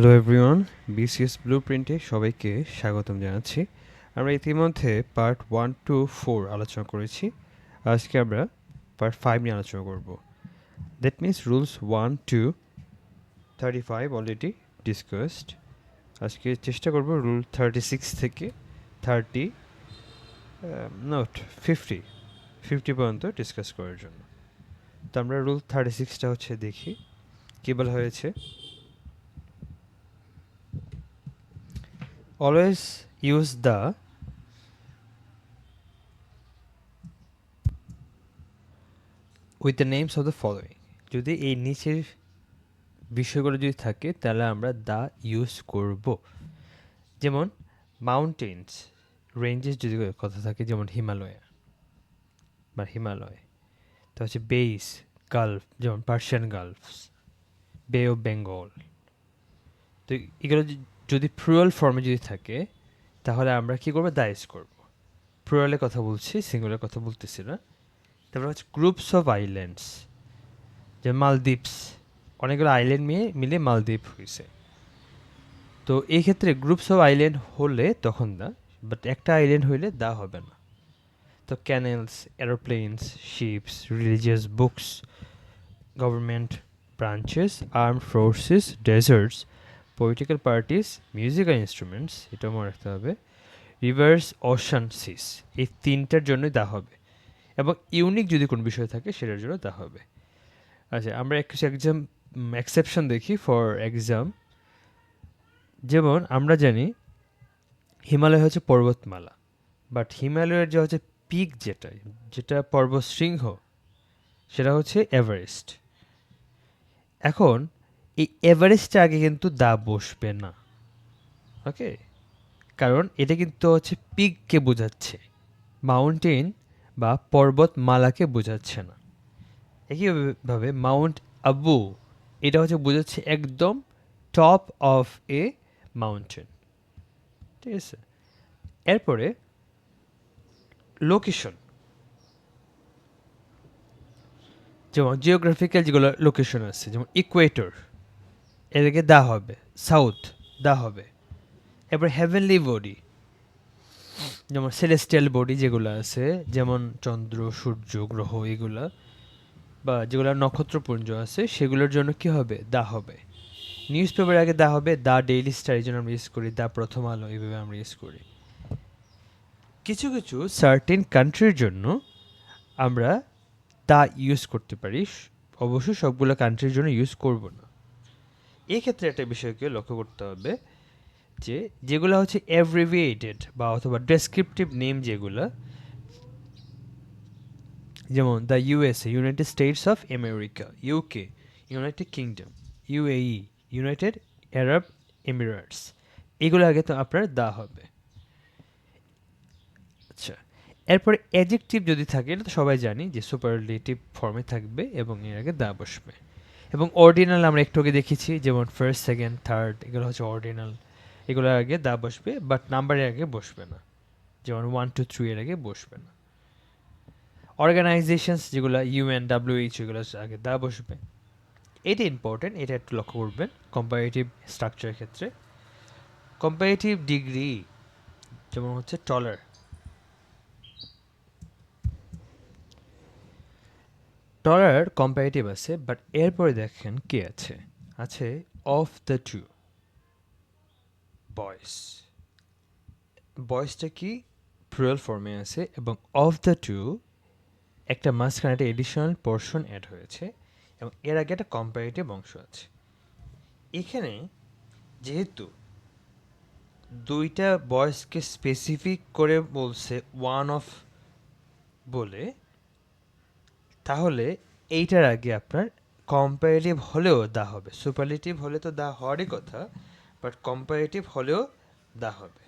Hello everyone, BCS ব্লুপ্রিন্টে সবাইকে স্বাগতম জানাচ্ছি। আমরা ইতিমধ্যে পার্ট 1 to 4 আলোচনা করেছি। আজকে আমরা পার্ট 5 নিয়ে আলোচনা করব। That means rules 1 to 35 already discussed. আজকে চেষ্টা করব রুল 36 থেকে 30 নট 50 পর্যন্ত ডিসকাস করার জন্য। তো আমরা রুল 36টা হচ্ছে দেখি কী বলা হয়েছে। Always use the with the names of the following. যদি এই নিচের বিষয়গুলো যদি থাকে তাহলে আমরা দা ইউজ করব। যেমন মাউন্টেন্স, রেঞ্জেস যদি কথা থাকে, যেমন হিমালয় বা হিমালয়। তো হচ্ছে বেস, গালফ, যেমন পার্সিয়ান গালফস, বে অফ বেঙ্গল। তো এগুলো যদি প্লুরাল ফর্মে যদি থাকে তাহলে আমরা কি করবো? দা ইউজ করব। প্লুরালের কথা বলছি, সিঙ্গুলার কথা বলতেছি না। তারপর হচ্ছে গ্রুপস অফ আইল্যান্ডস, যেমন মালদ্বীপস, অনেকগুলো আইল্যান্ড মিলে মালদ্বীপ হয়েছে। তো এই ক্ষেত্রে গ্রুপস অফ আইল্যান্ড হলে তখন দা, বাট একটা আইল্যান্ড হইলে দা হবে না। তো canals, এরোপ্লেনস, ships, religious books, government branches, arm forces, deserts, political parties, musical instruments, এটা মনে রাখতে হবে, রিভার্স, ওশান, সিস, এই তিনটার জন্যই দা হবে। এবং ইউনিক যদি কোনো বিষয় থাকে সেটার জন্য দা হবে। আচ্ছা, আমরা কিছু এক্সেপশন দেখি ফর এক্সাম। যেমন আমরা জানি হিমালয় হচ্ছে পর্বতমালা, বাট হিমালয়ের যে হচ্ছে পিক, যেটা পর্বতশৃঙ্গ, সেটা হচ্ছে এভারেস্ট। এখন এই এভারেস্টের আগে কিন্তু দা বসবে না, ওকে? কারণ এটা কিন্তু হচ্ছে পিককে বোঝাচ্ছে, মাউন্টেন বা পর্বতমালাকে বোঝাচ্ছে না। একইভাবে মাউন্ট আবু, এটা হচ্ছে বোঝাচ্ছে একদম টপ অফ এ মাউন্টেন, ঠিক আছে? এরপরে লোকেশন, যেমন জিওগ্রাফিক্যাল যেগুলো লোকেশন আছে, যেমন ইকুয়েটর, এদিকে দা হবে, সাউথ দা হবে। এরপর হেভেনলি বডি, যেমন সেলেস্টিয়াল বডি যেগুলো আছে, যেমন চন্দ্র, সূর্য, গ্রহ, এগুলা বা যেগুলো নক্ষত্রপুঞ্জ আছে, সেগুলোর জন্য কি হবে? দা হবে। নিউজ পেপার আগে দা হবে, দা ডেইলি স্টার এই জন্য আমরা ইউজ করি, দা প্রথম আলো এইভাবে আমরা ইউজ করি। কিছু কিছু সার্টেন কান্ট্রির জন্য আমরা দা ইউজ করতে পারি, অবশ্যই সবগুলো কান্ট্রির জন্য ইউজ করব না। এক্ষেত্রে একটা বিষয়কে লক্ষ্য করতে হবে যে যেগুলো হচ্ছে অ্যাব্রিভিয়েটেড বা অথবা ডেসক্রিপটিভ নেম যেগুলো, যেমন the USA, United states of America, UK, United kingdom, UAE, United Arab Emirates, এগুলো আগে তো আপনার দা হবে। আচ্ছা, এরপরে অ্যাডজেক্টিভ যদি থাকে, এটা তো সবাই জানি যে সুপারলেটিভ ফর্মে থাকবে এবং এর আগে দা বসবে। এবং অর্ডিনাল আমরা একটু আগে দেখেছি, যেমন ফার্স্ট, সেকেন্ড, থার্ড, এগুলো হচ্ছে অর্ডিনাল, এগুলোর আগে দা বসবে, বাট নাম্বারের আগে বসবে না, যেমন 1 to 3 এর আগে বসবে না। অর্গানাইজেশনস যেগুলো ইউএন, ডাব্লিউএইচ, এগুলো আগে দা বসবে। এটা ইম্পর্টেন্ট, এটা একটু লক্ষ্য করবেন কম্পারেটিভ স্ট্রাকচারের ক্ষেত্রে। কম্পারেটিভ ডিগ্রি, যেমন হচ্ছে টলার, টলার কম্পারেটিভ আছে, বাট এরপরে দেখেন কি আছে, আছে অফ দ্য টু, বয়েস। বয়েসটা কি? প্লুরাল ফর্মে আছে, এবং অফ দ্য টু একটা মাঝখানে একটা এডিশনাল পোর্শন অ্যাড হয়েছে, এবং এর আগে একটা কম্পারেটিভ অংশ আছে। এখানে যেহেতু দুইটা বয়েসকে স্পেসিফিক করে বলছে ওয়ান অফ বলে, তাহলে এইটার আগে আপনার কম্পারেটিভ হলেও দা হবে। সুপারলেটিভ হলে তো দা হওয়ারই কথা, বাট কম্পারেটিভ হলেও দা হবে।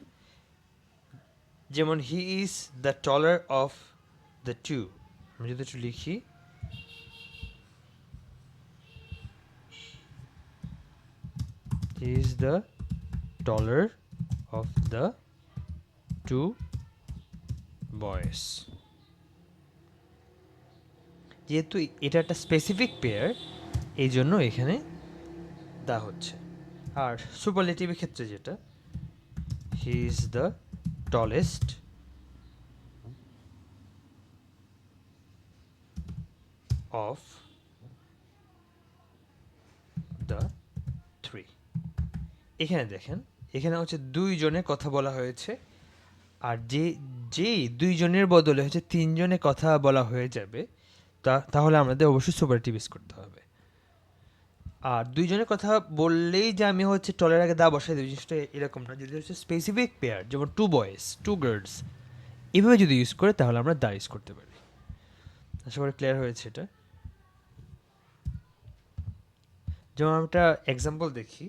যেমন he is the taller of the two, আমি যদি একটু লিখি, he is the taller of the two boys. যেহেতু এটা একটা স্পেসিফিক পেয়ার, এই জন্য এখানে দা হচ্ছে। আর সুপারলেটিভের ক্ষেত্রে যেটা, হি is the tallest of the three. এখানে দেখেন, এখানে হচ্ছে দুইজনের কথা বলা হয়েছে, আর যেই দুইজনের বদলে হচ্ছে তিনজনের কথা বলা হয়ে যাবে, তাহলে আমাদের অবশ্যই সুপারলেটিভ ইউজ করতে হবে। আর দুইজনের কথা বললেই যে আমি হচ্ছে টলের আগে দা বসাই দেবো, জিনিসটা এরকম না। যদি হচ্ছে স্পেসিফিক পেয়ার, যেমন টু বয়েজ, টু গার্লস, এভাবে যদি ইউজ করে তাহলে আমরা দা ইউজ করতে পারি। আশা করি ক্লিয়ার হয়েছে এটা। যেমন আমরা একটা এক্সাম্পল দেখি,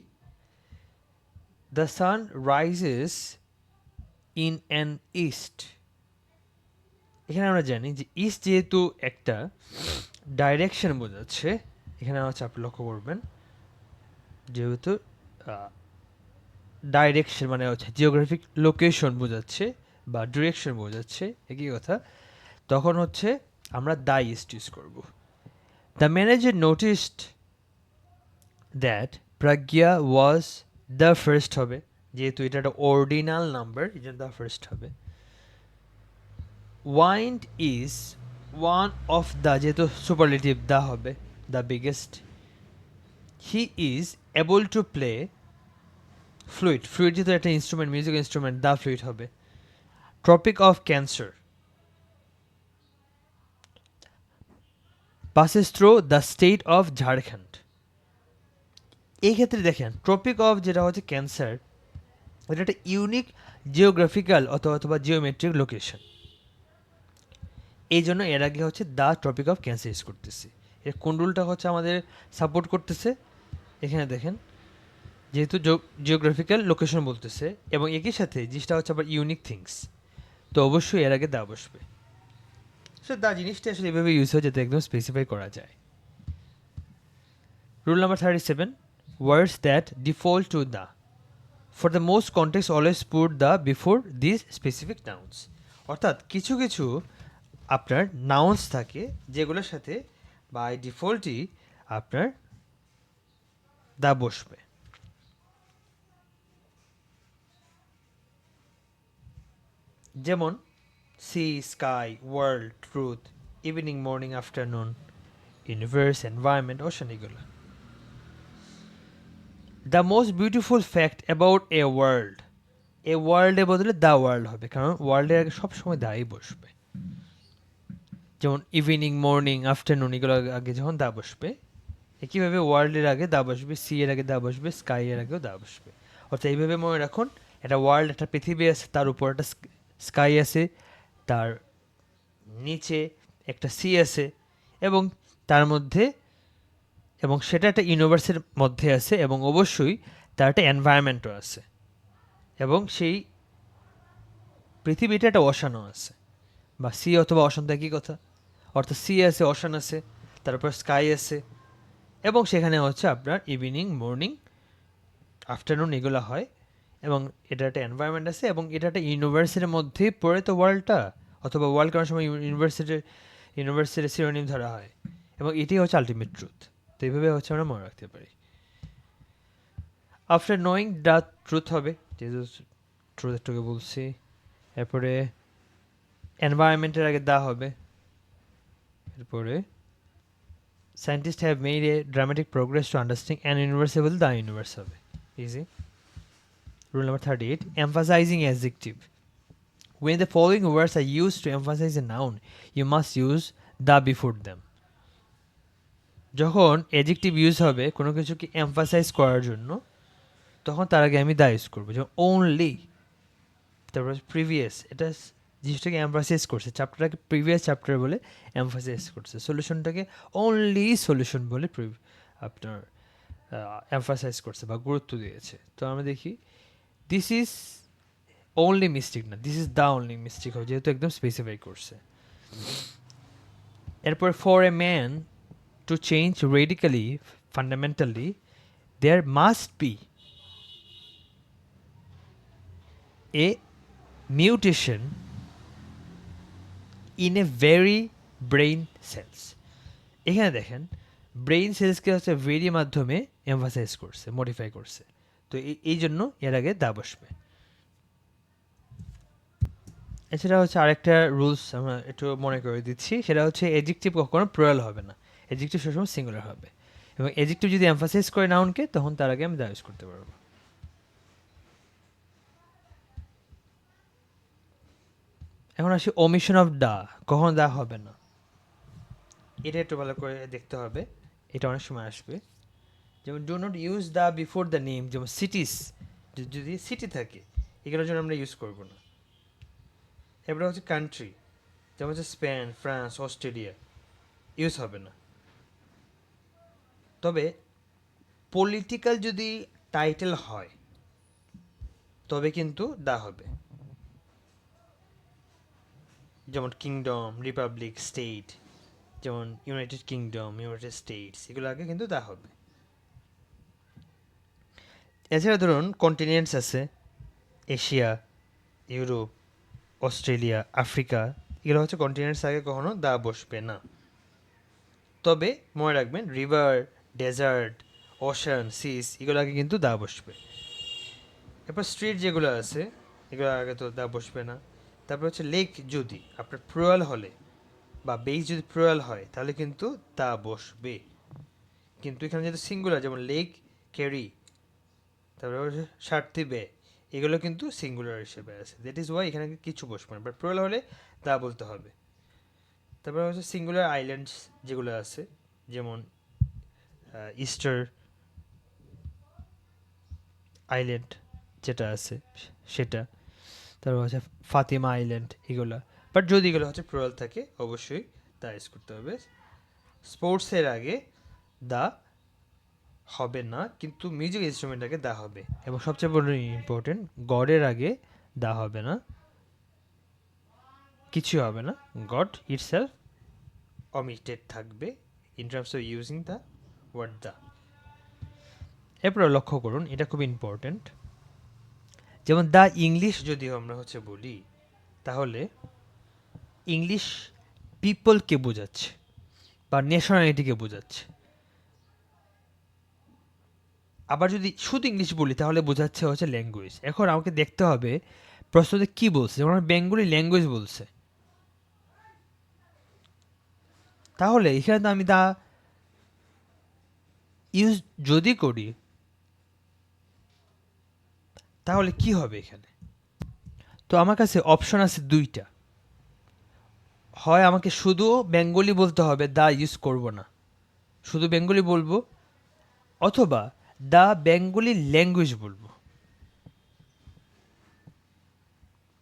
the sun rises in an east. এখানে আমরা জানি যে ইস্ট যেহেতু একটা ডাইরেকশন বোঝাচ্ছে, এখানে হচ্ছে আপনি লক্ষ্য করবেন, যেহেতু ডাইরেকশন মানে হচ্ছে জিওগ্রাফিক লোকেশন বোঝাচ্ছে বা ডিরেকশন বোঝাচ্ছে, একই কথা, তখন হচ্ছে আমরা দ্য ইস্ট ইউজ করব। The manager noticed that Pragya was the first হবে, যেহেতু এটা একটা অর্ডিনাল নাম্বার, এই জন্য দ্য ফার্স্ট হবে। Wind is one of the, যেহেতু সুপারলেটিভ দ্য হবে, the biggest. He is able to play flute, flute যেহেতু একটা instrument, music instrument, the flute হবে। Tropic of cancer passes through the state of Jharkhand. এই ক্ষেত্রে দেখেন tropic of যেটা হচ্ছে ক্যান্সার, এটা একটা ইউনিক জিওগ্রাফিক্যাল অথবা জিওমেট্রিক লোকেশন, এই জন্য এর আগে হচ্ছে the tropic of cancer use করতেছি। এর কোন রুলটা হচ্ছে আমাদের সাপোর্ট করতেছে, এখানে দেখেন, যেহেতু জিওগ্রাফিক্যাল লোকেশন বলতেছে এবং একই সাথে জিনিসটা হচ্ছে আবার ইউনিক থিংস, তো অবশ্যই এর আগে দা বসবে। সো দা জিনিসটা আসলে এভাবে ইউজ হয় যাতে একদম স্পেসিফাই করা যায়। Rule number 37, words that default to the. For the most context always put the before these specific nouns. অর্থাৎ কিছু কিছু আপনার নাউন্স থাকে যেগুলোর সাথে বাই ডিফল্টই আপনার দা বসবে। যেমন sea, sky, world, truth, evening, morning, afternoon, universe, environment, ocean, এগুলো। The most beautiful fact about a world, a ওয়ার্ল্ডের বদলে দ্য ওয়ার্ল্ড হবে, কারণ ওয়ার্ল্ডের আগে সবসময় দাই বসবে। যেমন ইভিনিং, মর্নিং, আফটারনুন, এগুলো আগে যখন দা বসবে, একইভাবে ওয়ার্ল্ডের আগে দা বসবে, সি এর আগে দা বসবে, স্কাই এর আগেও দা বসবে। অর্থাৎ এইভাবে মনে রাখুন, একটা ওয়ার্ল্ড, একটা পৃথিবী আছে, তার উপর একটা স্কাই আছে, তার নিচে একটা সি আছে, এবং তার মধ্যে, এবং সেটা একটা ইউনিভার্সের মধ্যে আছে, এবং অবশ্যই তার একটা এনভায়রনমেন্টও আছে, এবং সেই পৃথিবীটা একটা অশানও আছে, বা সি অথবা অশান্ত একই কথা। অর্থাৎ সি আছে, অশান আছে, তারপর স্কাই আছে, এবং সেখানে হচ্ছে আপনার ইভিনিং, মর্নিং, আফটারনুন, এগুলো হয়, এবং এটা একটা এনভায়রনমেন্ট আছে, এবং এটা একটা ইউনিভার্সিটির মধ্যেই পড়ে তো ওয়ার্ল্ডটা, অথবা ওয়ার্ল্ড করার সময় ইউনিভার্সিটির সিনোনিম ধরা হয়, এবং এটাই হচ্ছে আলটিমেট ট্রুথ। তো এইভাবে হচ্ছে আমরা মনে রাখতে পারি। আফটার নোয়িং দ্য ট্রুথ হবে, যেহেতু ট্রুথ একটুকে বলছি। এরপরে এনভায়রনমেন্টের আগে দা হবে। এরপরে scientist have made a dramatic progress to understanding an universe বলে দ্য ইউনিভার্স হবে, easy. Rule number 38, emphasizing adjective. When the following words are used to emphasize a noun, you must use the before them. যখন adjective use হবে কোনো কিছুকে emphasise করার জন্য, তখন তার আগে আমি দা ইউজ করবো। যেমন অনলি, তারপর প্রিভিয়াস, এটা জিনিসটাকে এমফাসাইজ করছে, চ্যাপ্টারটাকে প্রিভিয়াস চ্যাপ্টার বলে এমফাসাইজ করছে, সলিউশনটাকে অনলি সলিউশন বলে আপনার এমফাসাইজ করছে বা গুরুত্ব দিয়েছে। তো আমরা দেখি, দিস ইজ অনলি মিস্টেক না, this is the only mistake হবে, যেহেতু একদম স্পেসিফাই করছে। এরপর for a man to change radically, fundamentally, there must be a mutation in a very brain cells. এখানে দেখেন ব্রেইন সেলসকে হচ্ছে ভেরি মাধ্যমে এমফাসাইজ করছে, মডিফাই করছে। তো এই জন্য এর আগে দা বসবে। এছাড়া হচ্ছে আরেকটা রুলস আমরা একটু মনে করে দিচ্ছি, সেটা হচ্ছে এডজেক্টিভ কখনো প্লুরাল হবে না, এডজেক্টিভ সবসময় সিঙ্গুলার হবে, এবং এডজেক্টিভ যদি এমফাসাইজ করে নাউনকে তখন তার আগে আমি দা ইউজ করতে পারবো। এখন আসি ওমিশন অফ দা, কখন দা হবে না এটা একটু ভালো করে দেখতে হবে, এটা অনেক সময় আসবে। যেমন do not use the before the name, যেমন সিটিস, যদি সিটি থাকে এগুলোর জন্য আমরা ইউজ করবো না। এবারে হচ্ছে কান্ট্রি, যেমন হচ্ছে স্পেন, ফ্রান্স, অস্ট্রেলিয়া, ইউজ হবে না। তবে পলিটিক্যাল যদি টাইটেল হয় তবে কিন্তু দা হবে, যেমন কিংডম, রিপাবলিক, স্টেট, যেমন ইউনাইটেড কিংডম, ইউনাইটেড স্টেটস, এগুলো আগে কিন্তু দা হবে। এছাড়া ধরুন কন্টিনেন্টস আছে, এশিয়া, ইউরোপ, অস্ট্রেলিয়া, আফ্রিকা, এগুলো হচ্ছে কন্টিনেন্টস, আগে কখনো দা বসবে না। তবে মনে রাখবেন রিভার, ডেজার্ট, ওশান, সিস, এগুলো আগে কিন্তু দা বসবে। এরপর স্ট্রিট যেগুলো আছে এগুলো আগে তো দা বসবে না। তারপর হচ্ছে লেক, যদি আপনার প্লুরাল হলে বা বেস যদি প্লুরাল হয় তাহলে কিন্তু দা বসবে, কিন্তু এখানে যেহেতু সিঙ্গুলার, যেমন লেক ক্যারি, তারপরে হচ্ছে সার্থি বে, এগুলো কিন্তু সিঙ্গুলার হিসেবে আছে, দ্যাট ইজ ওয়াই এখানে কিছু বসবে না, বাট প্লুরাল হলে দা বলতে হবে। তারপরে হচ্ছে সিঙ্গুলার আইল্যান্ডস যেগুলো আছে, যেমন ইস্টার আইল্যান্ড যেটা আছে সেটা, তারপর হচ্ছে ফাতিমা আইল্যান্ড, এগুলো। বাট যদি এগুলো হচ্ছে প্লুরাল থাকে অবশ্যই দা ইউজ করতে হবে। স্পোর্টসের আগে দা হবে না, কিন্তু মিউজিক ইনস্ট্রুমেন্ট আগে দা হবে, এবং সবচেয়ে বড় ইম্পর্টেন্ট, গডের আগে দা হবে না, কিছু হবে না, গড ইটসেলফ অমিটেড থাকবে in terms of using the word the. এরপর লক্ষ্য করুন, এটা খুব ইম্পর্টেন্ট, যেমন দ্য ইংলিশ যদি আমরা হচ্ছে বলি তাহলে ইংলিশ পিপলকে বোঝাচ্ছে বা ন্যাশনালিটিকে বোঝাচ্ছে। আবার যদি শুধু ইংলিশ বলি তাহলে বোঝাচ্ছে হচ্ছে ল্যাঙ্গুয়েজ। এখন আমাকে দেখতে হবে প্রশ্নতে কি বলছে, যেমন বেঙ্গলি ল্যাঙ্গুয়েজ বলছে, তাহলে এখানে তো আমি দা ইউজ যদি করি তাহলে কি হবে এখানে? তো আমার কাছে অপশন আছে দুইটা, হয় আমাকে শুধু বেঙ্গলি বলতে হবে, দা ইউজ করব না, শুধু বেঙ্গলি বলবো, অথবা দা বেঙ্গলি ল্যাঙ্গুয়েজ বলবো।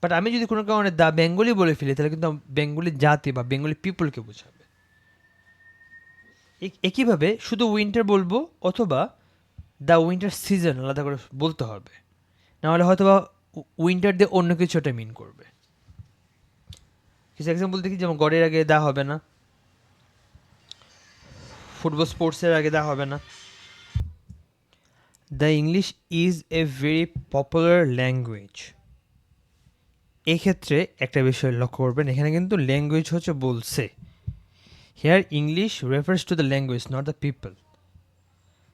বাট আমি যদি কোনো কারণে দা বেঙ্গলি বলে ফেলি তাহলে কিন্তু বেঙ্গলি জাতি বা বেঙ্গলি পিপলকে বোঝাবে। একইভাবে শুধু উইন্টার বলবো অথবা দ্য উইন্টার সিজন আলাদা করে বলতে হবে, নাহলে হয়তো বা উইন্টার দিয়ে অন্য কিছু একটা মিন করবে। কিছু এক্সাম্পল দেখি, যেমন গডের আগে দা হবে না, ফুটবল স্পোর্টসের আগে দা হবে না। The English is a very popular language, এই ক্ষেত্রে একটা বিষয় লক্ষ্য করবেন, এখানে কিন্তু ল্যাঙ্গুয়েজ হচ্ছে বলছে, here English refers to the language not the people.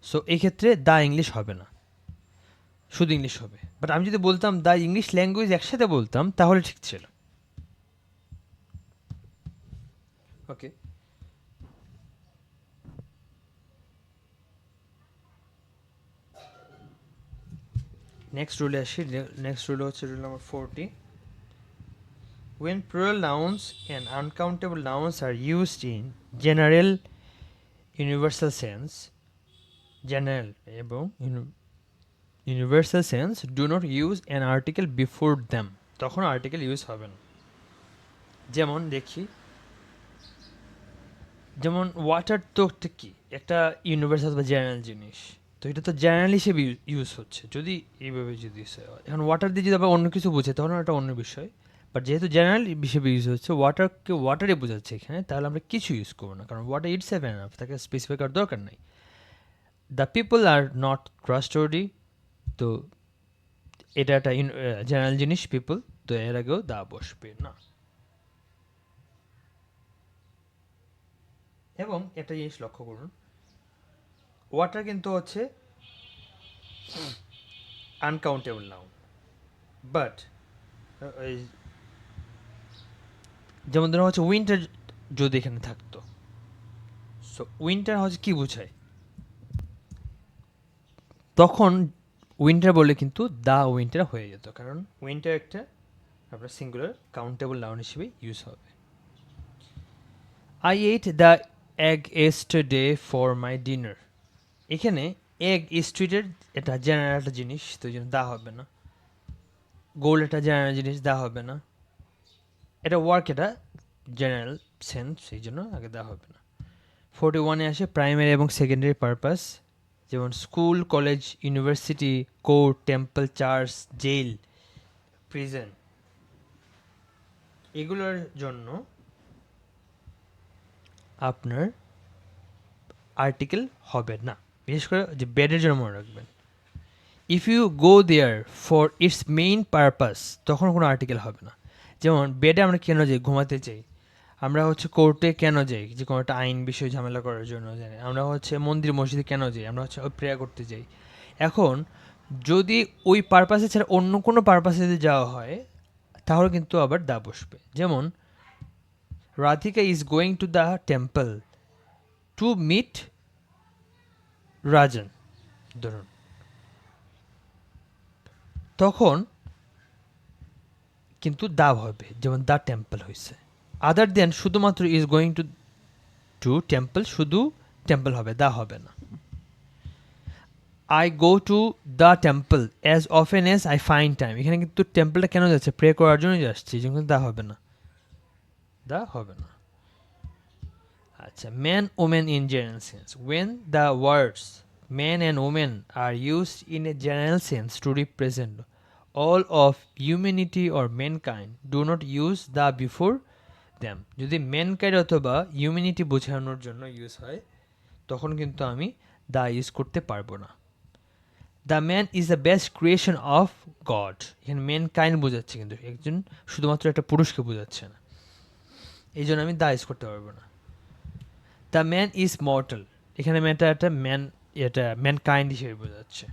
So এই ক্ষেত্রে দ্য ইংলিশ হবে না, শুধু ইংলিশ হবে। বাট আমি যদি বলতাম দ্য ইংলিশ ল্যাঙ্গুয়েজ একসাথে বলতাম তাহলে ঠিক ছিল। ওকে, নেক্সট রুলে আসি। নেক্সট রুল হচ্ছে rule number 40। When plural nouns and uncountable nouns are used in general universal sense, general এবং universal sense do not use an article before them, তখন আর্টিকেল ইউজ হবে না। যেমন দেখি, যেমন ওয়াটার তো একটা কি একটা ইউনিভার্সাল বা জেনারেল জিনিস, তো এটা তো জেনারেল হিসেবে ইউজ হচ্ছে, যদি এইভাবে যদি use হয়। এখন ওয়াটার দিয়ে যদি আবার অন্য কিছু বোঝে তখন ওটা অন্য বিষয়, বাট যেহেতু জেনারেল হিসেবে ইউজ হচ্ছে, ওয়াটারকে ওয়াটারে বোঝাচ্ছে এখানে, তাহলে আমরা কিছু ইউজ করবো না, কারণ ওয়াটার ইটস সেভ এনাফ, তাকে স্পেসিফাই করার দরকার নাই। The people are not trustworthy, তো এটা একটা জেনারেল জিনিস পিপল, তো এর আগেও দা বসবে না। এবং একটা জিনিস লক্ষ্য করুন, ওয়াটার কিন্তু হচ্ছে আনকাউন্টেবল নাউন, বাট যেমন ধরো হচ্ছে উইন্টার যদি এখানে থাকতো, সো উইন্টার হচ্ছে কি বোঝায়, তখন উইন্টার বললে কিন্তু দ্য উইন্টার হয়ে যেত, কারণ উইন্টার একটা আপনার সিঙ্গুলার কাউন্টেবল নাউন হিসেবে ইউজ হবে। I eight the egg yesterday for my dinner, এখানে এগ স্ট্রিটের এটা জেনারেল একটা জিনিস, তো এই জন্য দা হবে না। গোল্ড এটা জেনারেল জিনিস, দা হবে না। এটা ওয়ার্ক, এটা জেনারেল সেন্স, সেই জন্য আগে দা হবে না। 41-এ আসে প্রাইমারি এবং সেকেন্ডারি পারপাস, যেমন school, college, university, court, temple, church, jail, prison, এগুলোর জন্য আপনার আর্টিকেল হবে না। বিশেষ করে যে বেডের জন্য মনে রাখবেন, if you go there for its main purpose, তখন কোনো আর্টিকেল হবে না। যেমন বেডে আমরা কেন যাই, ঘুমাতে চাই। আমরা হচ্ছে কোর্টে কেন যাই, যে কোনো একটা আইন বিষয়ে ঝামেলা করার জন্য জানি। আমরা হচ্ছে মন্দির মসজিদে কেন যাই, আমরা হচ্ছে প্রেয়ার করতে যাই। এখন যদি ওই পারপাসে ছাড়া অন্য কোনো পারপাসে যদি যাওয়া হয়, তাহলে কিন্তু আবার দা বসবে। যেমন Radhika is going to the temple to meet Rajan, ধরুন, তখন কিন্তু দা হবে, যেমন দ্য টেম্পল হয়েছে। আদার দেন শুধুমাত্র is going two to temple, শুধু টেম্পল হবে, দা হবে না। I go to the temple as often as I find time, এখানে কিন্তু টেম্পলটা কেন যাচ্ছে, প্রে করার জন্যই যাচ্ছি, এই জন্য কিন্তু দা হবে না, দা হবে না। আচ্ছা, man women in general sense, when the words man and women are used in a general sense to represent all of humanity or mankind, do not use the before them, যদি ম্যানকাইন্ড অথবা humanity বোঝানোর জন্য use হয়, তখন কিন্তু আমি the use করতে পারবো না। The man is the best creation of god, এখানে ম্যানকাইন্ড বোঝাচ্ছে, কিন্তু একজন শুধুমাত্র একটা পুরুষকে বোঝাচ্ছে না, এই জন্য আমি দা ইউজ করতে পারবো না। দ্য ম্যান ইজ মর্টাল, এখানে ম্যানটা একটা ম্যান, এটা ম্যানকাইন্ড হিসেবে বোঝাচ্ছে।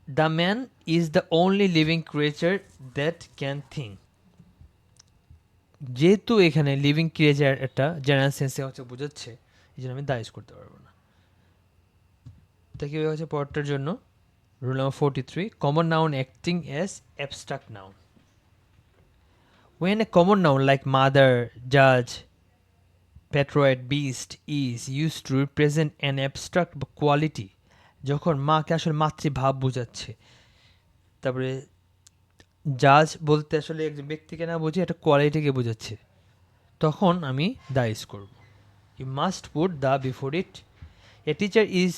The man is the only living creature that can think, যেহেতু এখানে লিভিং ক্রিয়েচার একটা জেনারেল সেন্সে হচ্ছে বোঝাচ্ছে, এই জন্য আমি দা ইউজ করতে পারবো না। তা কীভাবে হচ্ছে পরেরটার জন্য, rule number 43, common noun acting as abstract noun. When a common noun like mother, judge, patriot, beast is used to represent an abstract quality, যখন মাকে আসলে মাতৃভাব বোঝাচ্ছে, তারপরে জাজ বলতে আসলে একজন ব্যক্তিকে না বুঝে একটা কোয়ালিটিকে বোঝাচ্ছে, তখন আমি দা ইউজ করব। You must put the before it. A teacher is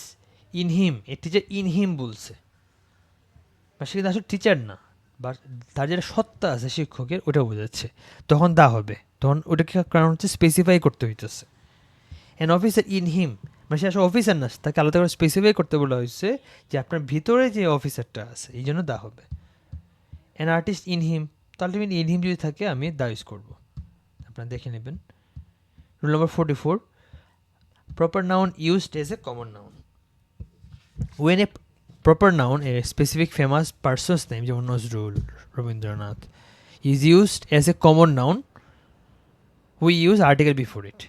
in him, a teacher in him বলছে, বা সে কিন্তু আসলে টিচার না, বা তার যেটা সত্তা আছে শিক্ষকের, ওটা বোঝাচ্ছে, তখন দা হবে। তখন ওটাকে কারণ হচ্ছে স্পেসিফাই করতে হইতেছে। অ্যান অফিসার ইন হিম, মানে সে আসলে অফিসার না, তাকে আলাদা করে স্পেসিফাই করতে বলা হয়েছে যে আপনার ভিতরে যে অফিসারটা আছে, এই জন্য দা হবে। অ্যান আর্টিস্ট ইন হিম, তো আলটিমেটলি ইন হিম যদি থাকে আমি দা ইউজ করবো, আপনারা দেখে নেবেন। Rule number 44, proper noun used as a common noun. When a proper noun, a specific famous person's name, যেমন Nazrul, Rabindranath, is used as a common noun, we use article before it.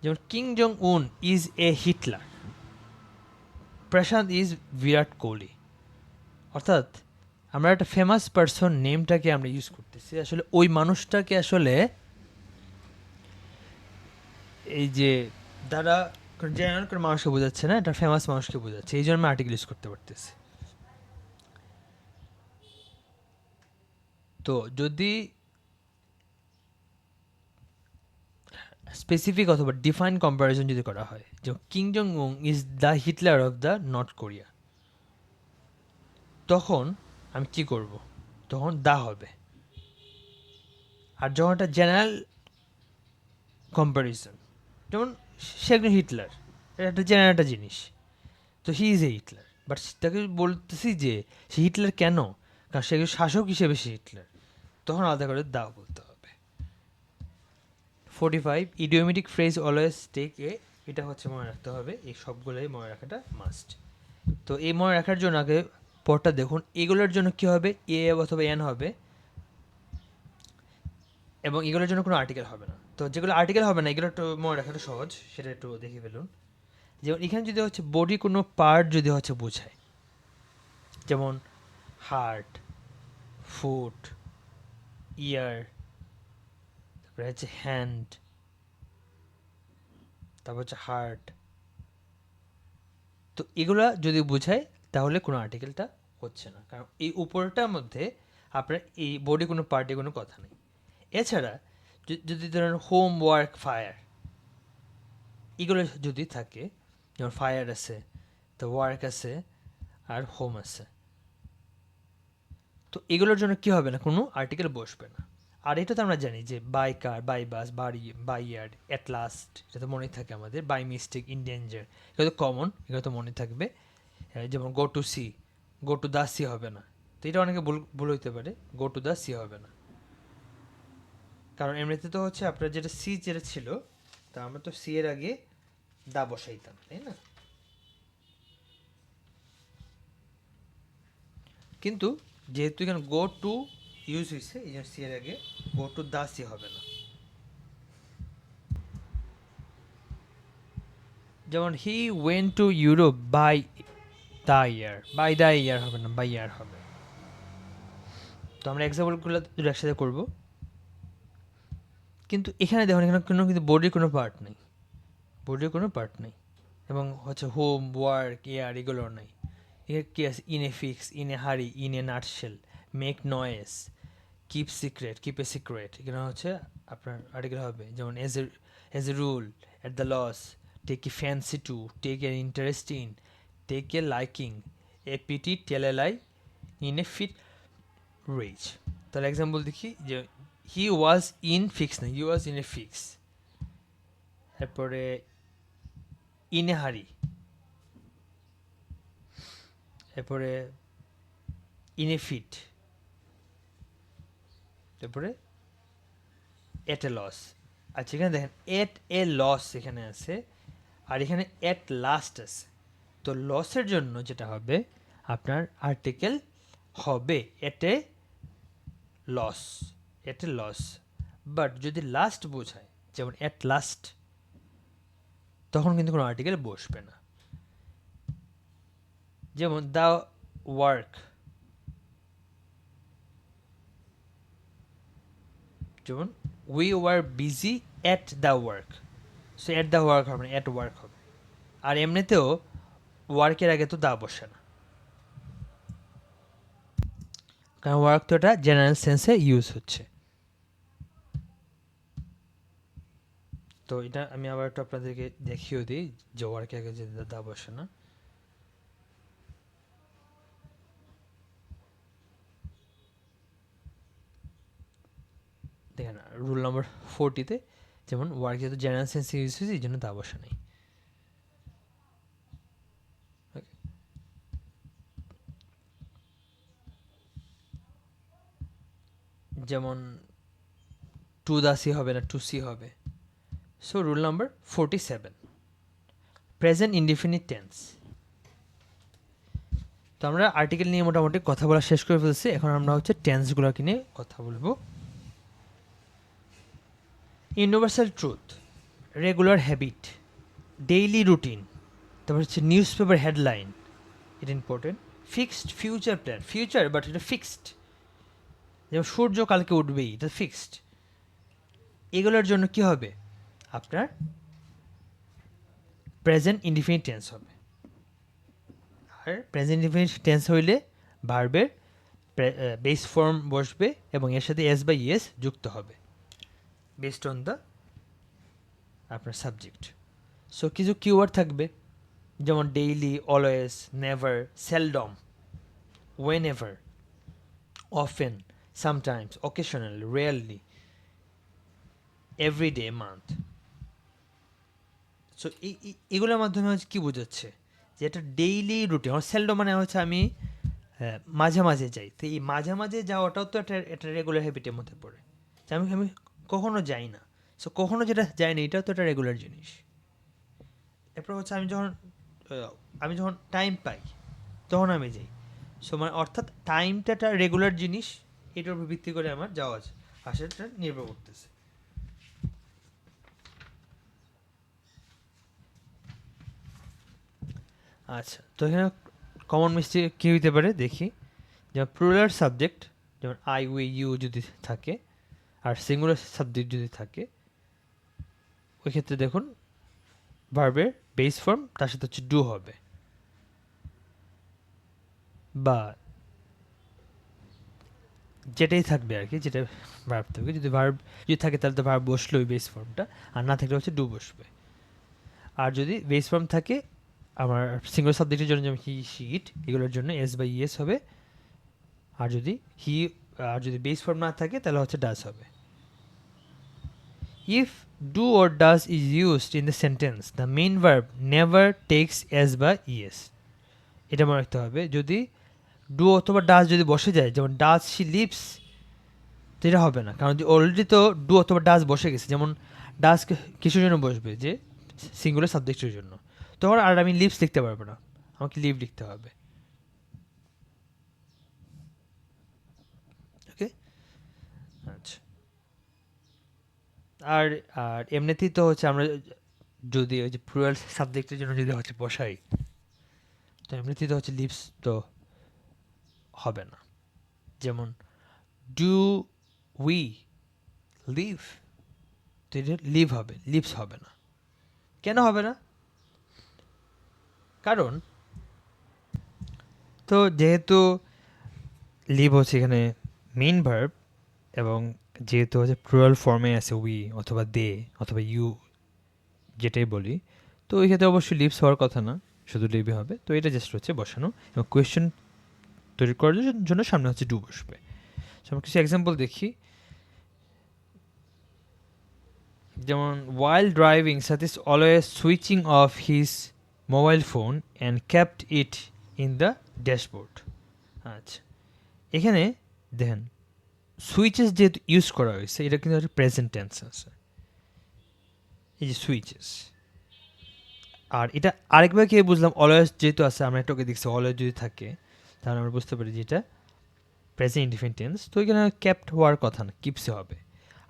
যেমন Kim Jong Un is a Hitler, Prashant is Virat Kohli. অর্থাৎ আমরা একটা famous person নেমটাকে আমরা use করতেছি, আসলে ওই মানুষটাকে আসলে এই যে দ্বারা জেনারেল করে মানুষকে বোঝাচ্ছে না, এটা ফেমাস মানুষকে বোঝাচ্ছে, এই জন্য আমি আর্টিকেল ইউজ করতে পারতেছি। তো যদি স্পেসিফিক অথবা ডিফাইন কম্পারিজন যদি করা হয়, যে king Jong Un is the Hitler of the north Korea, তখন আমি কি করব, তখন দা হবে। আর যখন একটা জেনারেল কম্পারিজন, যেমন সে একজন হিটলার, এটা একটা জেনারেল একটা জিনিস, তো he is a Hitler, but তাকে বলতেছি যে সে হিটলার কেন, কারণ সে একজন শাসক হিসেবে সে হিটলার, তখন আলাদা করে দা বলতে হবে। 45, idiomatic phrase always take a এটা হচ্ছে মনে রাখতে হবে, এই সবগুলোই মনে রাখাটা মাস্ট। তো এই মনে রাখার জন্য আগে পরটা দেখুন, এগুলোর জন্য কি হবে, এ অথবা এন হবে, এবং এগুলোর জন্য কোনো আর্টিকেল হবে না। তো যেগুলো আর্টিকেল হবে না এগুলো একটু মনে রাখাটা সহজ, সেটা একটু দেখে ফেলুন। যেমন এখানে যদি হচ্ছে বডি কোনো পার্ট যদি হচ্ছে বোঝায়, যেমন হার্ট, ফুট, ইয়ার, তারপরে হচ্ছে হ্যান্ড, তারপর হচ্ছে হার্ট, তো এগুলা যদি বোঝায় তাহলে কোনো আর্টিকেলটা হচ্ছে না, কারণ এই উপরটার মধ্যে আপনার এই বডি কোনো পার্টে কোনো কথা নেই। এছাড়া যদি ধরেন হোম, ওয়ার্ক, ফায়ার এগুলো যদি থাকে, যেমন ফায়ার আছে, তো ওয়ার্ক আছে, আর হোম আছে, তো এগুলোর জন্য কি হবে না, কোনো আর্টিকেল বসবে না। আর এটা তো আমরা জানি যে বাই কার, বাই বাস, বাড়ি, বাই ইয়ার্ড, অ্যাট লাস্ট, এটা তো মনে থাকে আমাদের, বাই মিস্টেক, ইন ডেঞ্জার, এগুলো তো কমন, এগুলো তো মনে থাকবে। যেমন go to sea, go to the sea হবে না, তো এটা অনেকে ভুল ভুল হইতে পারে, গো টু দ্য সি হবে না, কারণ এমনিতে তো হচ্ছে আপনার যেটা সি যেটা ছিল, তা আমরা তো সি এর আগে দা বসাইতাম, তাই না? কিন্তু যেহেতু এখানে গো টু ইউজ হয়েছে, এই জন্য সি এর আগে গো টু দা সি হবে না। যেমন he went to Europe by the year, by the year হবে না, বাই ইয়ার হবে। তো আমরা এক্সাম্পলগুলো দুটো একসাথে করবো। কিন্তু এখানে দেখুন, এখানে কোনো কিন্তু বডির কোনো পার্ট নেই, বডির কোনো পার্ট নেই, এবং হচ্ছে হোম, ওয়ার্ক, এয়ার এগুলোও নেই। এর কি আছে, in a fix, in a hurry, in a nutshell, make noise, keep secret, keep a secret, এগুলো হচ্ছে আপনার আর্টিকেল হবে। যেমন as a rule, at the loss, take a fancy to, take a interest in, take a liking, a pity, tell a lie, in a fit rage. তাহলে example দেখি, যে he was in fix না, he was in a fix, তারপরে in a হারি, এরপরে in a fit, তারপরে এট a loss. আচ্ছা এখানে দেখেন এট এ লস এখানে আছে, আর এখানে এট লাস্ট আছে। তো লসের জন্য যেটা হবে, আপনার আর্টিকেল হবে at a loss, at a loss. But যদি লাস্ট বোঝায়, যেমন এট লাস্ট, তখন কিন্তু কোনো আর্টিকেল বসবে না। যেমন দ্য ওয়ার্ক, যেমন we were busy at the work, so at the work হবে না, অ্যাট ওয়ার্ক হবে। আর এমনিতেও ওয়ার্কের আগে তো দা বসে না, কারণ ওয়ার্ক তো এটা জেনারেল সেন্সে ইউজ হচ্ছে। তো এটা আমি আবার একটু আপনাদেরকে দেখিয়েও দিই যে ওয়ার্কের আগে যে দা বসে না। দেখেন রুল নম্বর 40-তে, যেমন ওয়ার্ক যেহেতু জেনারেল সেন্সে ইউজ হয়েছে, এই জন্য দা বসে নেই। যেমন টু দা সি হবে না, টু সি হবে। So rule number 47, present indefinite tense. তো আমরা আর্টিকেল নিয়ে মোটামুটি কথা বলা শেষ করে ফেলছি, এখন আমরা হচ্ছে টেন্সগুলোকে নিয়ে কথা বলবো। Universal truth, regular habit, daily routine, তারপর হচ্ছে নিউজ পেপার হেডলাইন, এটা important. Fixed future plan, future but এটা ফিক্সড, যেমন সূর্য কালকে উঠবেই, এটা ফিক্সড। এগুলোর জন্য কি হবে, আপনার প্রেজেন্ট ইনডিফিনিট টেন্স হবে। আর প্রেজেন্ট ইনডিফিনিট টেন্স হইলে ভার্বের বেস ফর্ম বসবে এবং এর সাথে এস বা ইএস যুক্ত হবে বেসড অন দ্য আপনার সাবজেক্ট। সো কিছু কিওয়ার্ড থাকবে, যেমন daily, always, never, seldom, when ever, often, sometimes, occasional, rarely, everyday, month. So এগুলোর মাধ্যমে হচ্ছে কী বোঝাচ্ছে, যে এটা ডেইলি রুটিন। সেলডম মানে হচ্ছে আমি মাঝে মাঝে যাই, তো এই মাঝে মাঝে যাওয়াটাও তো একটা রেগুলার হ্যাবিটের মধ্যে পড়ে, যে আমি কখনো যাই না। সো কখনো যেটা যাই না, এটাও তো একটা রেগুলার জিনিস। এরপর হচ্ছে আমি যখন টাইম পাই তখন আমি যাই। সো মানে অর্থাৎ টাইমটা একটা রেগুলার জিনিস, এটার উপর ভিত্তি করে আমার যাওয়া আসাটা নির্ভর করতেছে। আচ্ছা, তো এখানে কমন মিস্টেক কী হইতে পারে দেখি। যেমন প্লুরাল সাবজেক্ট, যেমন আই, উই, ইউ যদি থাকে, আর সিঙ্গুলার সাবজেক্ট যদি থাকে, ওই ক্ষেত্রে দেখুন ভার্বের বেস ফর্ম তার সাথে হচ্ছে ডু হবে, বা যেটাই থাকবে আর কি, যেটা ভার্ব থাকবে। যদি ভার্ব যদি থাকে তাহলে তো ভার্ব বসলো ওই বেস ফর্মটা, আর না থাকলে হচ্ছে ডু বসবে। আর যদি বেস ফর্ম থাকে আমার সিঙ্গুলার সাবজেক্টের জন্য, যেমন হি, শি, ইট, এগুলোর জন্য এস বাই ইএস হবে। আর যদি বেস ফর্ম না থাকে তাহলে হচ্ছে ডাজ হবে। If do or does is used in the sentence, the main verb never takes s বা es. এটা মনে রাখতে হবে। যদি ডু অথবা ডাজ যদি বসে যায়, যেমন ডাজ শি লিভস, তো এটা হবে না, কারণ অলরেডি তো ডু অথবা ডাজ বসে গেছে। যেমন ডাজ কিসের জন্য বসবে, যে সিঙ্গুলার সাবজেক্টের জন্য, তখন আর আমি লিভস লিখতে পারবো না, আমাকে লিভ লিখতে হবে। ওকে, আচ্ছা। আর আর এমনিতেই তো হচ্ছে আমরা যদি ওই যে প্লুরাল সাবজেক্টের জন্য যদি হচ্ছে বসাই, তো এমনিতেই তো হচ্ছে লিভস তো হবে না। যেমন ডু উই লিভ, তো এটা লিভ হবে, লিভস হবে না। কেন হবে না? কারণ তো যেহেতু লিভ হচ্ছে এখানে মেইন ভার্ব, এবং যেহেতু হচ্ছে প্লুরাল ফর্মে আছে উই অথবা দে অথবা ইউ, যেটাই বলি, তো ওই ক্ষেত্রে অবশ্যই লিভস হওয়ার কথা না, শুধু লিভই হবে। তো এটা জাস্ট হচ্ছে বসানো, এবং কোয়েশ্চেন তৈরি করার জন্য সামনে হচ্ছে ডু বসবে। আমরা কিছু এক্সাম্পল দেখি। যেমন while driving Satish always switching off his mobile phone and kept it in the dashboard. আচ্ছা, এখানে দেখেন সুইচেস যেহেতু ইউজ করা হয়েছে, এটা কিন্তু একটা প্রেজেন্ট টেন্স আছে, এই যে সুইচেস। আর এটা আরেকবার কি বুঝলাম, অলওয়েজ যেহেতু আছে, আমরা একটু দেখছি অলওয়েজ যদি থাকে তাহলে আমরা বুঝতে পারি যে এটা প্রেজেন্ট ইনডিফিনিট টেন্স, তো এখানে ক্যাপ্ট হওয়ার কথা না, কিপসে হবে।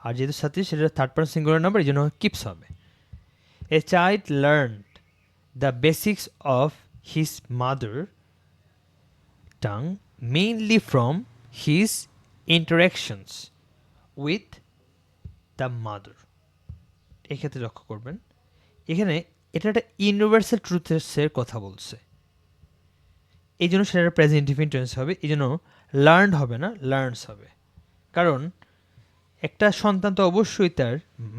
আর যেহেতু সাথে সেটা থার্ড পারসন সিঙ্গুলার নাম্বার, এই জন্য কিপস হবে। A child learned the basics of his mother tongue mainly from his interactions with the mother. এক্ষেত্রে লক্ষ্য করবেন এখানে এটা একটা ইউনিভার্সাল ট্রুথের কথা বলছে, এই জন্য সেটা প্রেজেন্ট ইনডিফিনিট টেন্স হবে। এই জন্য লার্নড হবে না, লার্নস হবে। কারণ একটা সন্তান তো অবশ্যই তার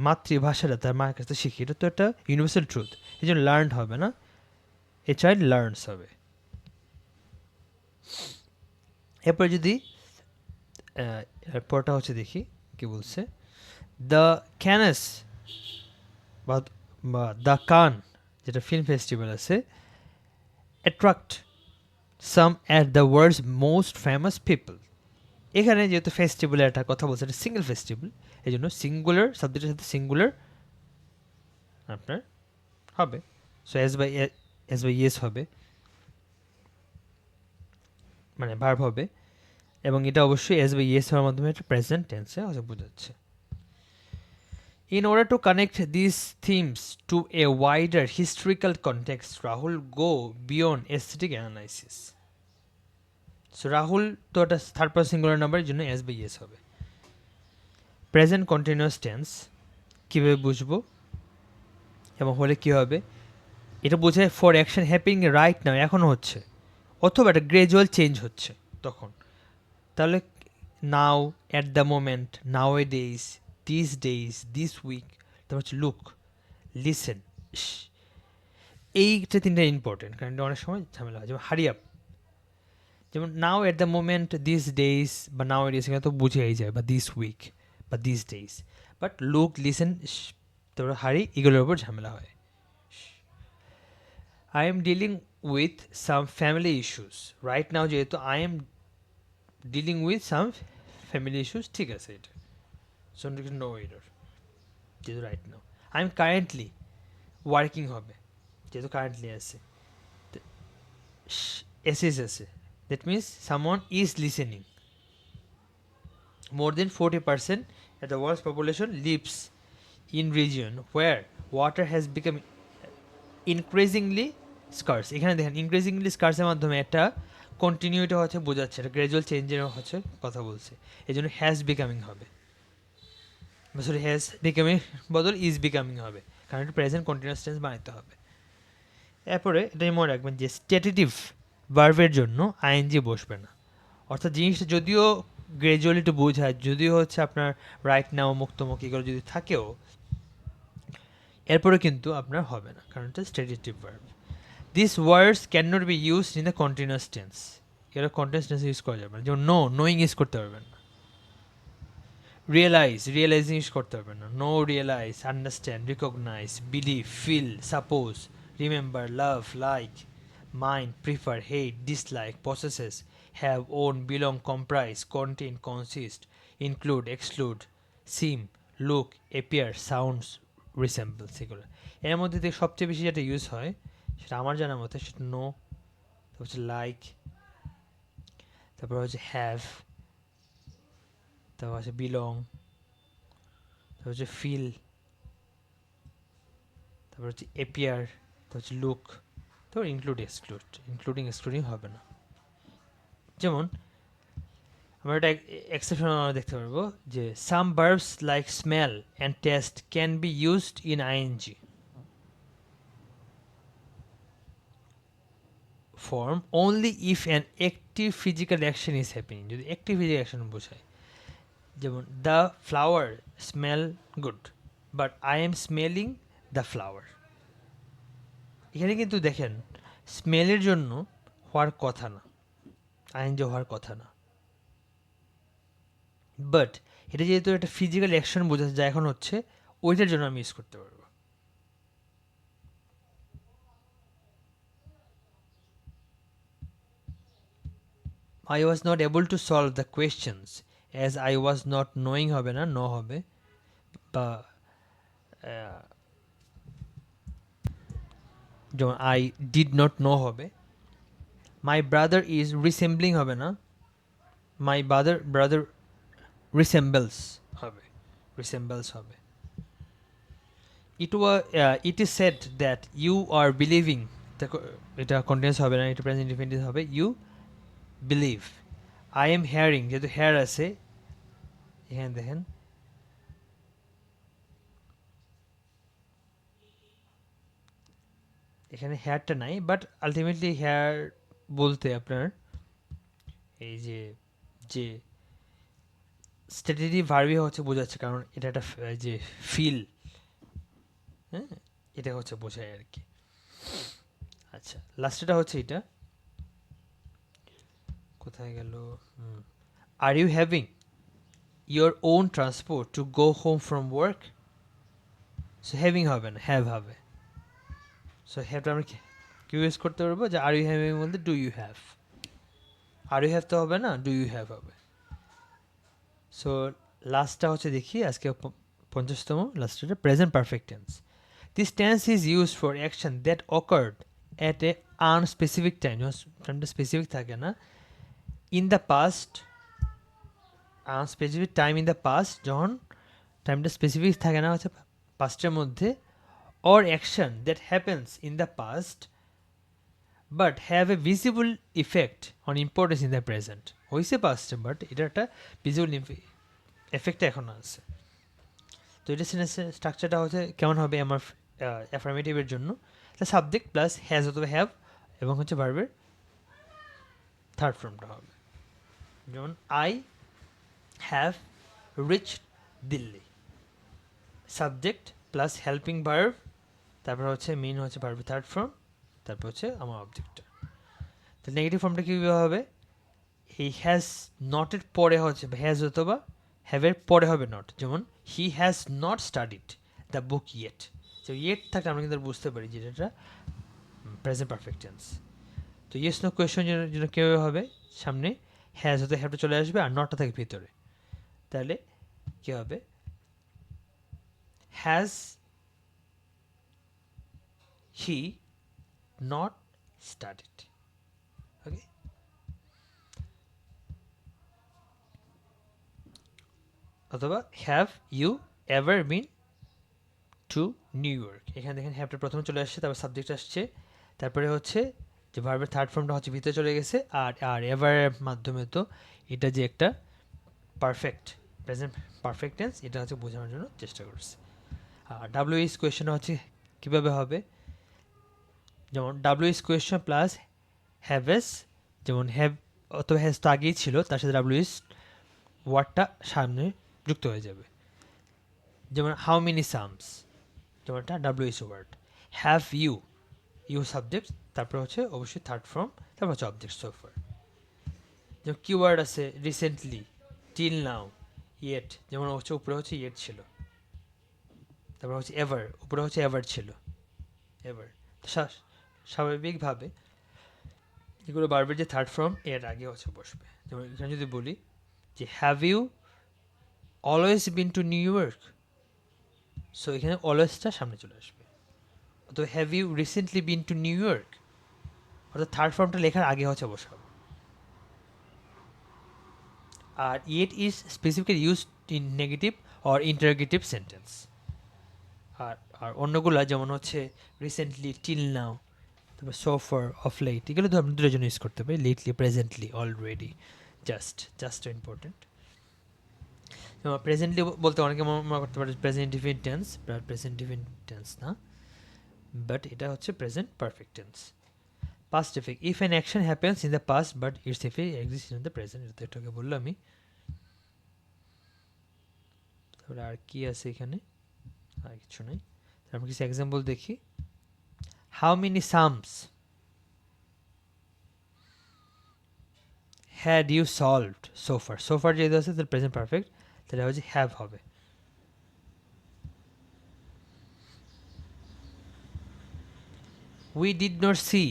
মাতৃভাষাটা তার মায়ের কাছে শিখে, এটা তো একটা ইউনিভার্সাল ট্রুথ, এই জন্য লার্নড হবে না, এ চাইল্ড লার্নস হবে। এরপর যদি এরপরটা হচ্ছে দেখি কি বলছে। দ্য ক্যানাস বা দ্য কান, যেটা ফিল্ম ফেস্টিভ্যাল আছে, attract some at the world's most famous people. এখানে যেহেতু ফেস্টিভ্যালের একটা কথা বলছে, এটা সিঙ্গেল ফেস্টিভ্যাল, এই জন্য সিঙ্গুলার সাবজেক্টের সাথে সিঙ্গুলার আপনার হবে। সো এস বাই ইয়েস হবে, মানে ভার্ব হবে, এবং এটা অবশ্যই এস বাই ইয়েস হওয়ার মাধ্যমে একটা প্রেজেন্ট টেন্সে বোঝাচ্ছে। In order to connect these themes to a wider historical context, Rahul go beyond aesthetic analysis. So Rahul তো একটা থার্ড পারসন সিঙ্গুলার নাম্বারের জন্য এস বাই এস হবে। প্রেজেন্ট কন্টিনিউয়াস টেন্স কীভাবে বুঝবো এবং হলে কী হবে, এটা বোঝায় for action happening right now, এখনও হচ্ছে, অথবা একটা গ্রাজুয়াল চেঞ্জ হচ্ছে তখন। তাহলে now, at the moment, nowadays, this days, this week, তারপর হচ্ছে লুক, লিসেন, এইটা তিনটা ইম্পর্টেন্ট, কারণ এটা অনেক সময় ঝামেলা হয়। যেমন হারি আপ, যেমন now at the moment, this days বা নাও এ ডেজ, এখানে তো বুঝেই যায়, বা দিস উইক বা this days. But look, listen, তারপর হারি, এগুলোর উপর ঝামেলা হয়। I am dealing with some family issues right now, যেহেতু I am dealing with some family issues, ঠিক আছে, এটা সো নো এরর, যেহেতু right now. I am currently working হবে, যেহেতু কারেন্টলি আছে, এসিস আছে, that means someone is listening. More than 40% of the world's population lives in region where water has become increasingly scarce. এখানে দেখেন increasingly scarce এর মাধ্যমে একটা কন্টিনিউটি হচ্ছে বোঝাচ্ছে, একটা গ্রাজুয়াল চেঞ্জের হচ্ছে কথা বলছে, এই জন্য হ্যাজ বিকামিং হবে, সরি হ্যাজ বিকামিং বদল ইজ বিকামিং হবে, কারণ এটা প্রেজেন্ট কন্টিনিউয়াস টেন্স বানাইতে হবে। এরপরে এটাই মনে রাখবেন যে স্ট্যাটিটিভ ভার্বের জন্য আইএনজি বসবে না, অর্থাৎ জিনিসটা যদিও গ্রাজুয়ালি একটু বোঝায়, যদিও হচ্ছে আপনার রাইট নাও মুক্তমুখ এগুলো যদি থাকেও, এরপরে কিন্তু আপনার হবে না, কারণ এটা stative verb. This words can not be used in the continuous tense, এরা কন্টিনিউয়াস টেন্স ইউজ করা যাবে না, যেমন নো, নোয়িং ইউজ করতে পারবেন না। রিয়েলাইজ, রিয়েলাইজিং ইউজ করতে পারবেন না। Know, realise, understand, recognise, believe, feel, suppose, remember, love, like, mind, prefer, hate, dislike, possesses, have, own, belong, comprise, contain, consist, include, exclude, seem, look, appear, sounds, resembles, এগুলো। এর মধ্যে থেকে সবচেয়ে বেশি যেটা ইউজ হয় সেটা আমার জানার মতে সেটা নো, তারপর হচ্ছে লাইক, তারপর হচ্ছে হ্যাভ, তারপর হচ্ছে বিলং, তারপর হচ্ছে ফিল, তারপর হচ্ছে এপিয়ার, তারপর হচ্ছে লুক, তারপর ইনক্লুড, এক্সক্লুড। ইনক্লুডিং এক্সক্লুডিং হবে না। যেমন আমরা একটা এক্সেপশন দেখতে পারবো যে some verbs like smell and taste can be used in ING form only if an active physical action is happening, যদি active physical action বোঝায়। যেমন the flower smell good but I am smelling the flower, এখানে কিন্তু দেখেন স্মেলের জন্য হওয়ার কথা না, আইএনজি হওয়ার কথা না, বাট এটা যেহেতু একটা ফিজিক্যাল অ্যাকশন বোঝাচ্ছে যা এখন হচ্ছে, ওইটার জন্য আমি ইউজ করতে পারবো। I was not able to solve the questions as I was not knowing হবে না, ন হবে, বা যেমন আই ডিড নট নো হবে। মাই ব্রাদার ইজ রিসেম্বলিং হবে না, মাই ব্রাদার রিসেম্বলস হবে, রিসেম্বলস হবে। It is said that you are believing, এটা কন্টিনিউয়াস হবে না, এটা প্রেজেন্ট ইনডিফিনিটিভ হবে, you believe. I am hearing, যেহেতু হেয়ার আছে এখানে দেখেন এখানে হেয়ারটা নাই, বাট আলটিমেটলি হেয়ার বলতে আপনার এই যে যে স্ট্যাটিটিভ ভার্বই হচ্ছে বোঝাচ্ছে, কারণ এটা একটা যে ফিল, হ্যাঁ, এটা হচ্ছে বোঝায় আর কি। আচ্ছা, লাস্টটা হচ্ছে এটা, কোথায় গেল, are you having your own transport to go home from work, so having হবে না, হ্যাভ হবে। সো হ্যাভটা আমরা কি ইউজ করতে পারবো, যে আর ইউ হ্যাভিং বলতে do you have, are you have তো হবে না, ডু ইউ হ্যাভ হবে। সো লাস্টটা হচ্ছে দেখি আজকে 50তম, লাস্টটা present perfect tense. This tense is use for action that occurred at a unspecific time, যখন টাইমটা স্পেসিফিক থাকে না, in the past, unspecific time in the past, যখন টাইমটা স্পেসিফিক থাকে না হচ্ছে পাস্টের মধ্যে, or action that happens in the past but have a visible effect on importance in the present, হইছে পাস্টে বাট এটা একটা ভিজিবল এফেক্ট এখন আছে। তো এটা সেন্টেন্সের স্ট্রাকচারটা হচ্ছে কেমন হবে, আমার অ্যাফার্মেটিভের জন্য সাবজেক্ট প্লাস হ্যাজ অথবা হ্যাভ, এবং হচ্ছে ভার্বের থার্ড ফর্মটা হবে, যেমন I have reached Delhi, subject plus helping verb, তারপর হচ্ছে মেইন হচ্ছে ভার্বের থার্ড ফর্ম, তারপর হচ্ছে আমার অবজেক্টটা। তো নেগেটিভ ফর্মটা কীভাবে হবে, এই হ্যাজ নটের পরে হচ্ছে হ্যাজ অথবা হ্যাভের পরে হবে নট, যেমন he has not studied the book yet, তো ইয়েট থাকলে আমরা কিন্তু বুঝতে পারি যে এটা প্রেজেন্ট পারফেক্ট টেন্স। তো ইয়েস নো কোয়েশ্চন যেন কীভাবে হবে, সামনে হ্যাজ হতে হ্যাভটা চলে আসবে আর নটটা থাকে ভিতরে, তাহলে কী হবে, has he not studied. Okay, অথবা have you ever been to New York. এখানে দেখেন হ্যাভটা প্রথমে চলে আসছে, তারপর সাবজেক্ট আসছে, তারপরে হচ্ছে যে ভার্বের থার্ড ফর্মটা হচ্ছে ভিতরে চলে গেছে, আর আর এভারের মাধ্যমে তো এটা যে একটা পারফেক্ট প্রেজেন্ট পারফেক্ট টেন্স, এটা হচ্ছে বোঝানোর জন্য চেষ্টা করছে। আর ডাব্লিউ ইজ কোয়েশ্চেন হচ্ছে কীভাবে হবে, যেমন W is question plus haves, যেমন হ্যাভ অথবা হ্যাজ তো আগেই ছিল, তার সাথে ডাব্লিউ ইজ ওয়ার্ডটা সামনে যুক্ত হয়ে যাবে। যেমন হাউ মেনি সামস, যেমন একটা W is word. Have you, you subject, তারপর হচ্ছে অবশ্যই থার্ড ফর্ম, তারপর হচ্ছে অবজেক্ট সোফার। যেমন কিওয়ার্ড আছে রিসেন্টলি, টিল নাও, ইয়েট, যেমন হচ্ছে উপরে হচ্ছে ইয়েট ছিল, তারপর হচ্ছে এভার, উপরে হচ্ছে এভার ছিল, এভার। স্বাভাবিকভাবে এগুলো বারবার যে থার্ড ফর্ম এর আগে হচ্ছে বসবে। যেমন এখানে যদি বলি যে have you always been to New York, so এখানে অলওয়েজটা সামনে চলে আসবে। অথবা have you recently been to New York, অর্থাৎ থার্ড ফর্মটা লেখার আগে হচ্ছে বসাবো। আর it is specifically use in negative or interrogative sentence. আর আর অন্যগুলা যেমন হচ্ছে রিসেন্টলি, টিল নাও, তারপর সো ফার, অফ লেট, এগুলো তো আপনি দুটোর জন্য ইউজ করতে পারি। Lately, presently, already, just important. যেমন প্রেজেন্টলি বলতে অনেকে মনে করতে পারে present definite tense, but present definite tense না, বাট এটা হচ্ছে present perfect tense. Past effect, if an action happens in the past but it's effect exist in the present, এটা তো এটাকে বললাম আমি। তাহলে আর কি আছে এখানে, আর কিছু নেই। আমরা কিছু এক্সাম্পল দেখি। How many sums had you solved so far, so far যেহেতু আছে তাহলে প্রেজেন্ট পারফেক্ট, তাহলে হচ্ছে হ্যাভ হবে। We did not C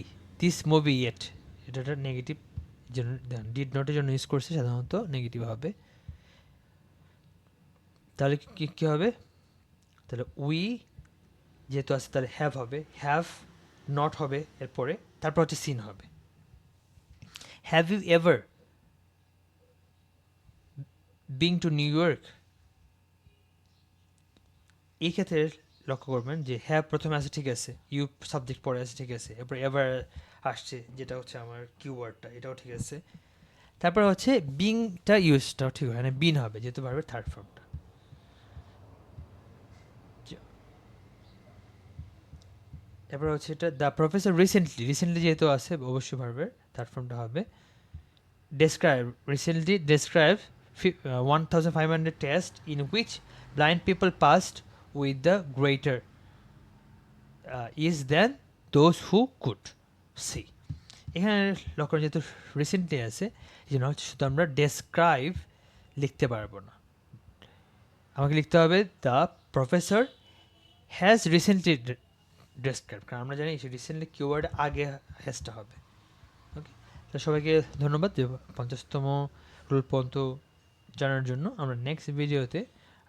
this movie yet, এটা একটা নেগেটিভ, ডিড নটের জন্য ইউজ করছে, সাধারণত নেগেটিভ হবে। তাহলে কি কী হবে, তাহলে উই যেহেতু আছে তাহলে হ্যাভ হবে, হ্যাভ নট হবে এরপরে, তারপর হচ্ছে সিন হবে। Have you ever being to New York, এই ক্ষেত্রে লক্ষ্য করবেন যে হ্যাভ প্রথমে আছে ঠিক আছে, ইউ সাবজেক্ট পরে আছে ঠিক আছে, এরপর এভার আসছে যেটা হচ্ছে আমার কিওয়ার্ডটা, এটাও ঠিক আছে, তারপর হচ্ছে বিংটা ইউজটাও ঠিক হয়, মানে বিন হবে যেহেতু ভার্বের থার্ড ফর্মটা। এরপর হচ্ছে এটা দ্য প্রফেসর রিসেন্টলি, রিসেন্টলি যেহেতু আছে অবশ্যই ভার্বের থার্ড ফর্মটা হবে। Describe, recently describe 1500 test in which blind people passed with the greater is then those who could see. এখানে লক্ষ্য যেহেতু রিসেন্টলি আছে এই জন্য হচ্ছে শুধু আমরা ডেসক্রাইব লিখতে পারবো না, আমাকে লিখতে হবে the professor has recently describe, কারণ আমরা জানি রিসেন্টলি কিওয়ার্ড আগে হ্যাজটা হবে। ওকে, তো সবাইকে ধন্যবাদ 50তম রুল পর্যন্ত জানার জন্য। আমরা নেক্সট ভিডিওতে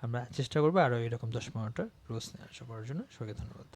আমরা চেষ্টা করবো আরও এরকম 10-15টা রুলস নেওয়ার জন্য। সবাইকে ধন্যবাদ।